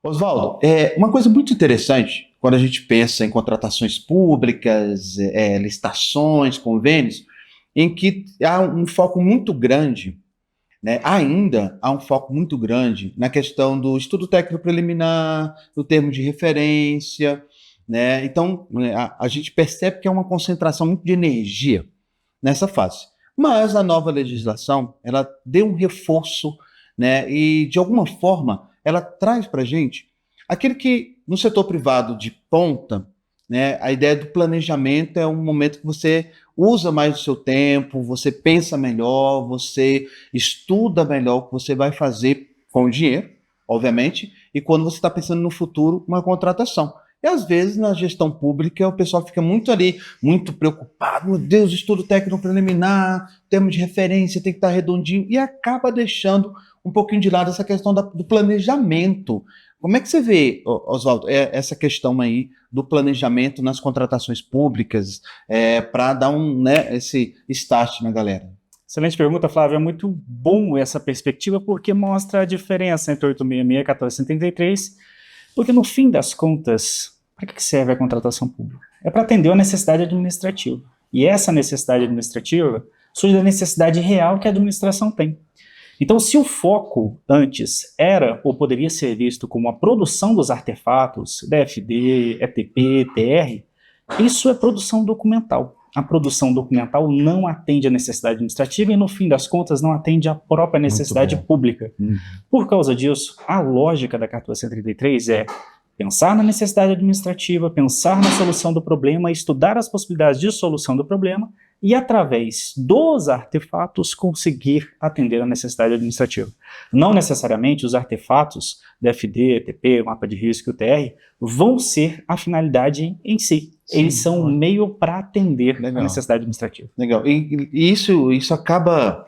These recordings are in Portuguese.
Oswaldo, uma coisa muito interessante quando a gente pensa em contratações públicas, licitações, convênios, em que há um foco muito grande, né, ainda há um foco muito grande na questão do estudo técnico preliminar, do termo de referência, né? Então, né, a gente percebe que é uma concentração muito de energia nessa fase. Mas a nova legislação, ela deu um reforço, né, e de alguma forma ela traz para a gente aquilo que no setor privado de ponta, né, a ideia do planejamento é um momento que você usa mais o seu tempo, você pensa melhor, você estuda melhor o que você vai fazer com o dinheiro, obviamente, e quando você está pensando no futuro, uma contratação. E às vezes na gestão pública o pessoal fica muito ali, muito preocupado, meu Deus, estudo técnico preliminar, termo de referência tem que estar redondinho, e acaba deixando um pouquinho de lado essa questão do planejamento. Como é que você vê, Oswaldo, essa questão aí do planejamento nas contratações públicas, para dar esse start na galera? Excelente pergunta, Flávio. É muito bom essa perspectiva porque mostra a diferença entre 866 e 1473, porque no fim das contas, para que serve a contratação pública? É para atender a necessidade administrativa. E essa necessidade administrativa surge da necessidade real que a administração tem. Então, se o foco antes era ou poderia ser visto como a produção dos artefatos, DFD, ETP, TR, isso é produção documental. A produção documental não atende à necessidade administrativa e, no fim das contas, não atende à própria necessidade pública. Por causa disso, a lógica da 1433 é pensar na necessidade administrativa, pensar na solução do problema, estudar as possibilidades de solução do problema e, através dos artefatos, conseguir atender a necessidade administrativa. Não necessariamente os artefatos, DFD, ETP, mapa de risco e UTR, vão ser a finalidade em si. Sim, eles são um meio para atender legal. A necessidade administrativa. Legal. E isso acaba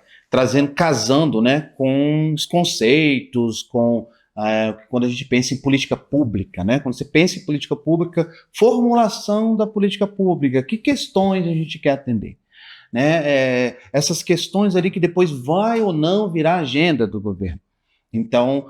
casando, né, com os conceitos, quando a gente pensa em política pública, né? Quando você pensa em política pública, formulação da política pública, que questões a gente quer atender, né? Essas questões ali que depois vai ou não virar agenda do governo. Então,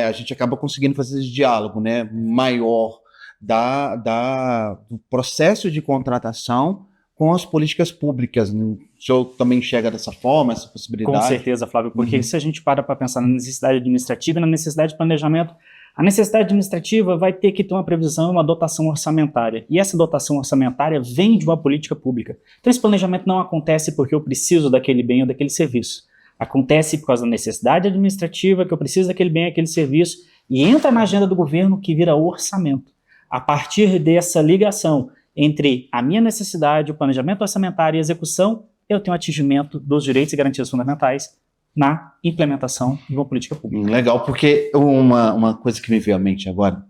a gente acaba conseguindo fazer esse diálogo, né, maior do processo de contratação com as políticas públicas. O senhor também enxerga dessa forma, essa possibilidade? Com certeza, Flávio, porque se a gente para pensar na necessidade administrativa e na necessidade de planejamento, a necessidade administrativa vai ter que ter uma previsão e uma dotação orçamentária. E essa dotação orçamentária vem de uma política pública. Então esse planejamento não acontece porque eu preciso daquele bem ou daquele serviço. Acontece por causa da necessidade administrativa, que eu preciso daquele bem ou daquele serviço, e entra na agenda do governo que vira orçamento. A partir dessa ligação entre a minha necessidade, o planejamento orçamentário e a execução, eu tenho atingimento dos direitos e garantias fundamentais na implementação de uma política pública. Legal, porque uma coisa que me veio à mente agora,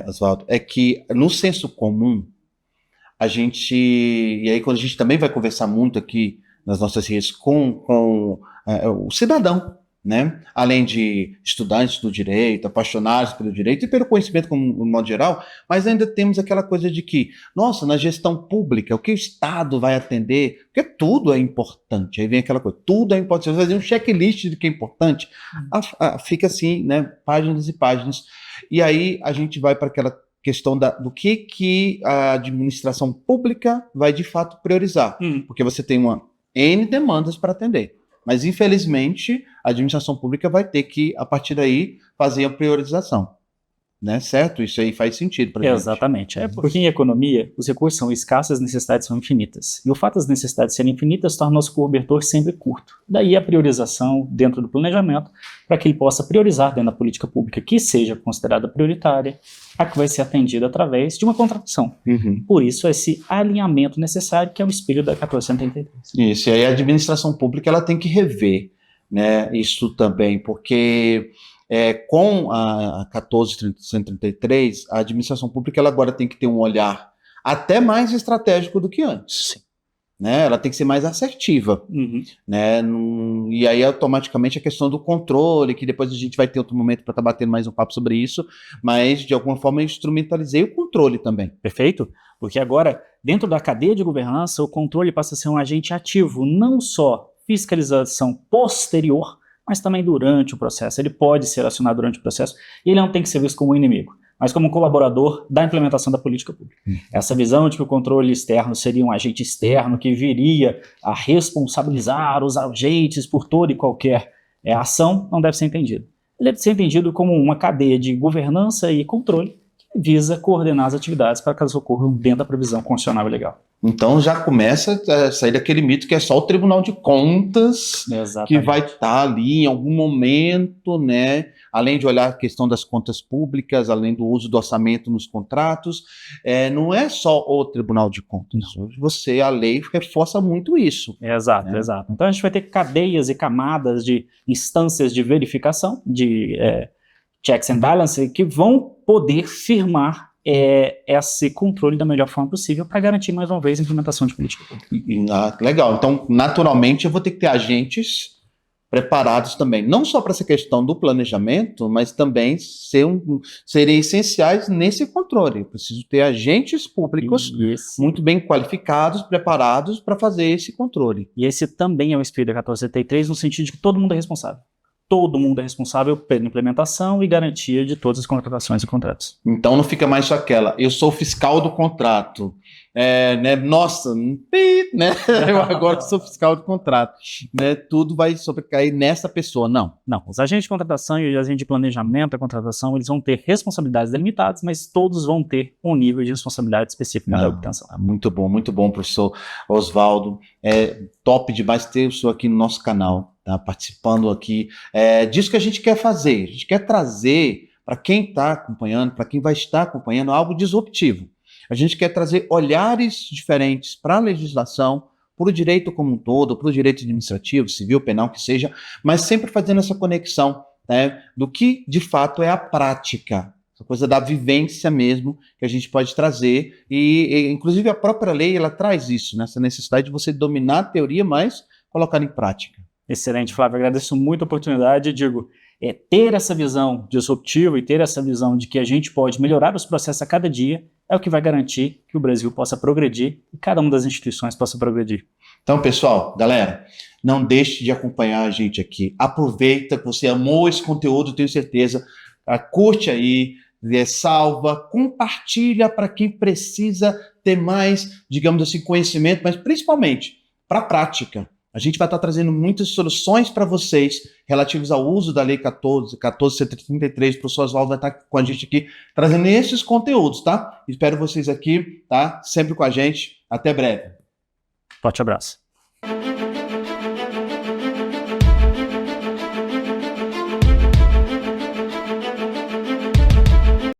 Oswaldo, é que no senso comum, e aí quando a gente também vai conversar muito aqui nas nossas redes com o cidadão, né? Além de estudantes do direito, apaixonados pelo direito e pelo conhecimento como modo geral, mas ainda temos aquela coisa de que, nossa, na gestão pública, o que o Estado vai atender, porque tudo é importante. Aí vem aquela coisa, tudo é importante. Você vai fazer um checklist do que é importante, fica assim, né? Páginas e páginas. E aí a gente vai para aquela questão do que a administração pública vai de fato priorizar, porque você tem N demandas para atender. Mas, infelizmente, a administração pública vai ter que, a partir daí, fazer a priorização. Né? Certo? Isso aí faz sentido para a gente. Exatamente. Porque em economia, os recursos são escassos e as necessidades são infinitas. E o fato das necessidades serem infinitas torna nosso cobertor sempre curto. Daí a priorização dentro do planejamento, para que ele possa priorizar dentro da política pública que seja considerada prioritária, a que vai ser atendida através de uma contratação. Por isso, esse alinhamento necessário, que é o espelho da 1433. Isso, e aí a administração pública ela tem que rever, né, isso também, porque com a 1433, a administração pública ela agora tem que ter um olhar até mais estratégico do que antes. Sim. Né? Ela tem que ser mais assertiva. Né? E aí, automaticamente, a questão do controle, que depois a gente vai ter outro momento para estar batendo mais um papo sobre isso, mas, de alguma forma, eu instrumentalizei o controle também. Perfeito? Porque agora, dentro da cadeia de governança, o controle passa a ser um agente ativo, não só fiscalização posterior, mas também durante o processo. Ele pode ser acionado durante o processo e ele não tem que ser visto como um inimigo, mas como um colaborador da implementação da política pública. Essa visão de que o controle externo seria um agente externo que viria a responsabilizar os agentes por toda e qualquer ação não deve ser entendido. Ele deve ser entendido como uma cadeia de governança e controle que visa coordenar as atividades para que elas ocorram dentro da previsão constitucional e legal. Então já começa a sair daquele mito que é só o Tribunal de Contas que vai estar ali em algum momento, né? Além de olhar a questão das contas públicas, além do uso do orçamento nos contratos, não é só o Tribunal de Contas. A lei reforça muito isso. Exato, né? Exato. Então a gente vai ter cadeias e camadas de instâncias de verificação, de checks and balances, que vão poder firmar esse controle da melhor forma possível para garantir, mais uma vez, a implementação de política pública. Legal. Então, naturalmente, eu vou ter que ter agentes preparados também, não só para essa questão do planejamento, mas também serem essenciais nesse controle. Eu preciso ter agentes públicos muito bem qualificados, preparados para fazer esse controle. E esse também é o espírito da 1473, no sentido de que todo mundo é responsável. Todo mundo é responsável pela implementação e garantia de todas as contratações e contratos. Então não fica mais só aquela, eu sou fiscal do contrato, né? Nossa, né? Eu agora sou fiscal do contrato, né? Tudo vai sobrecair nessa pessoa, não. Não, os agentes de contratação e os agentes de planejamento da contratação, eles vão ter responsabilidades delimitadas, mas todos vão ter um nível de responsabilidade específico da obtenção. Muito bom, professor Oswaldo. Top demais ter o senhor aqui no nosso canal. Tá, participando aqui disso que a gente quer fazer. A gente quer trazer para quem está acompanhando, para quem vai estar acompanhando, algo disruptivo. A gente quer trazer olhares diferentes para a legislação, para o direito como um todo, para o direito administrativo, civil, penal, que seja, mas sempre fazendo essa conexão, né, do que de fato é a prática, essa coisa da vivência mesmo que a gente pode trazer, e inclusive a própria lei ela traz isso, né, essa necessidade de você dominar a teoria, mas colocar em prática. Excelente, Flávio. Agradeço muito a oportunidade. Digo, ter essa visão disruptiva e ter essa visão de que a gente pode melhorar os processos a cada dia é o que vai garantir que o Brasil possa progredir e cada uma das instituições possa progredir. Então, pessoal, galera, não deixe de acompanhar a gente aqui. Aproveita que você amou esse conteúdo, tenho certeza. Curte aí, salva, compartilha para quem precisa ter mais, digamos assim, conhecimento, mas principalmente para a prática. A gente vai estar trazendo muitas soluções para vocês relativas ao uso da Lei 14.133. O professor Oswaldo vai estar com a gente aqui trazendo esses conteúdos, tá? Espero vocês aqui, tá? Sempre com a gente. Até breve. Forte abraço.